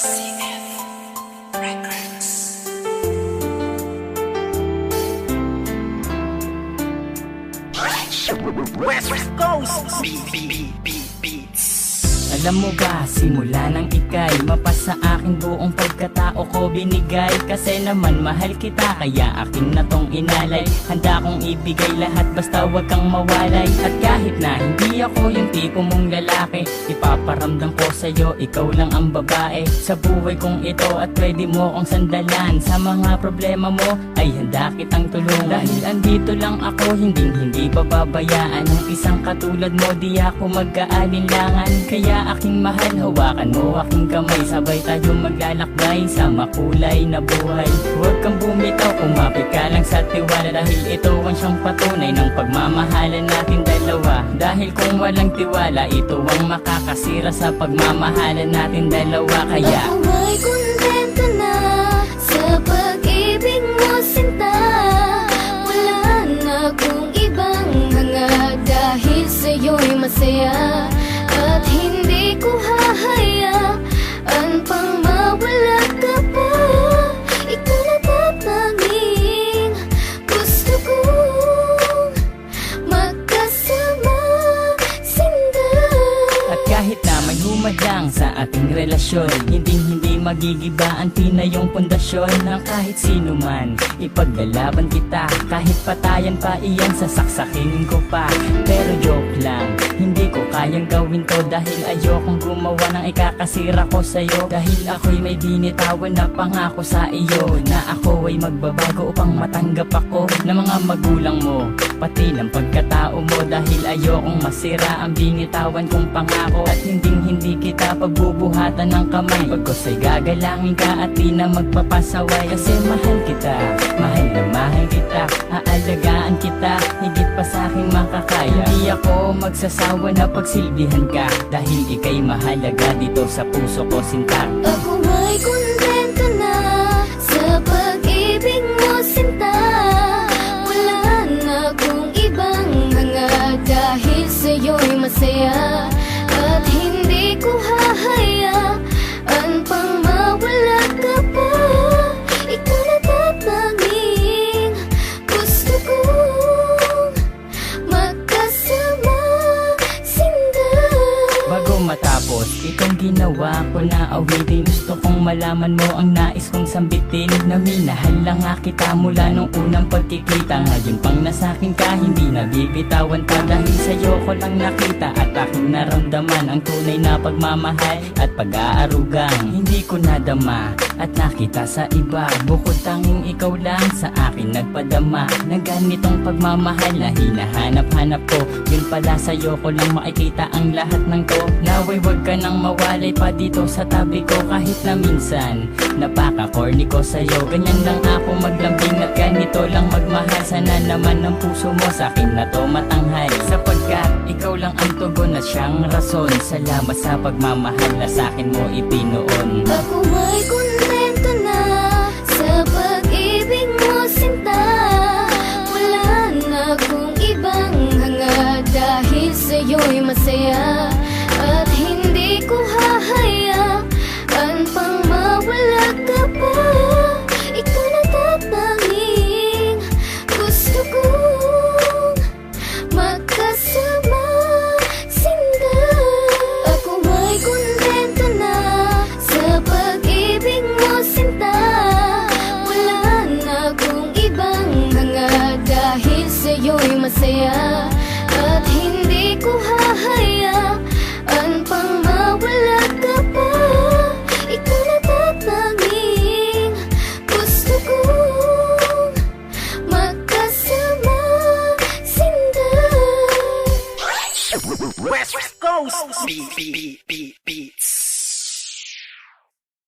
CF Records. West Coast Beats. Alam mo ba, simula nang ika'y mapasa akin buong pagkatao ko binigay. Kasi naman mahal kita, kaya akin na tong inalay. Handa kong ibigay lahat basta wag kang mawalay. At kahit na hindi ako yung tipo mong lalaki, ipaparamdam ko sa'yo, ikaw lang ang babae sa buhay kong ito at pwede mo kong sandalan. Sa mga problema mo ay handa kitang tulungan. Dahil andito lang ako, hindi pababayaan. Ang isang katulad mo, di ako mag-aalinlangan. Kaya aking mahal, hawakan mo aking kamay. Sabay tayo maglalakbay sa makulay na buhay. Huwag kang bumitaw, kumapit ka lang sa tiwala. Dahil ito ang siyang patunay ng pagmamahalan natin dalawa. Dahil kung walang tiwala, ito ang makakasira sa pagmamahalan natin dalawa. Kaya ako ay kontento na sa pag-ibig mo, sinta. Wala na akong ibang hanga, dahil sa'yo'y masaya. At hindi ko hahayaan pang mawala ka pa. Ikaw na tatanging gusto kong magkasama, sinda. at kahit na may humadlang sa ating relasyon, hindi magigiba ang tinayong pundasyon ng kahit sino man. Ipaglalaban kita, kahit patayan pa iyan, sasaksakin ko pa. Pero joke lang, hindi ko kayang gawin to. Dahil ayokong gumawa ng ikakasira ko sa'yo. Dahil ako'y may binitawan na pangako sa iyo, na ako ay magbabago upang matanggap ako ng mga magulang mo, pati ng pagkatao mo. Dahil ayokong masira ang binitawan kong pangako. At hindi kita pagbubuhatan ng kamay. Pagkos ay gagalangin ka at di na magpapasaway. Kasi mahal kita, mahal na mahal kita. Aalagaan kita, higit pa sa aking makakaya. Hindi ako magsasawa na pagsilbihan ka, dahil ika'y mahalaga dito sa puso ko, sinta. Ako ay kontento na sa pag-ibig mo, sinta. Wala na akong ibang hanga, dahil sa'yo'y masaya. At hindi ko hahayaan pang mawala ka pa. Ikaw na tatanging gusto kong magkasama, sinda. Bago matapos itong ginawa ko na awitin, gusto kong malaman mo ang nais kong sambitin. Na minahal lang nga kita mula nung unang pagkikita. Ngayon pang nasakin ka, hindi nabibitawan pa. Dahil sa'yo ko lang nakita at aking naramdaman ang tunay na pagmamahal at pag-aarugang hindi ko nadama at nakita sa iba. Bukod tanging ikaw lang sa akin nagpadama ng ganitong pagmamahal na hinahanap-hanap ko. Yun pala sa'yo ko lang makikita ang lahat ng to. Naway wag ka nang mawalay pa dito sa tabi ko. Kahit na minsan napaka-corny ko sa'yo, ganyan lang ako maglambing at ganito lang magmahal. Sana naman ang puso mo sa'kin na to matanghal, sapagkat ikaw lang ang tugon at siyang rason. Salamat sa pagmamahal na sa'kin mo ipinoon. Ako ay kontento na sa pag-ibig mo, sinta. Wala na akong ibang hanga, dahil sa'yo'y masaya. At hindi ko hahayaan pang mawala ka pa. Ikaw na tatanging gusto kong magkasama, sinda. Ako ay kontento na sa pag-ibig mo, sinta. Wala na akong ibang hanga, dahil sa'yo'y masaya. At hindi ko hahayaan pang mawala ka pa. Ikaw na tatanging gusto kong magkasama, sinda. West Coast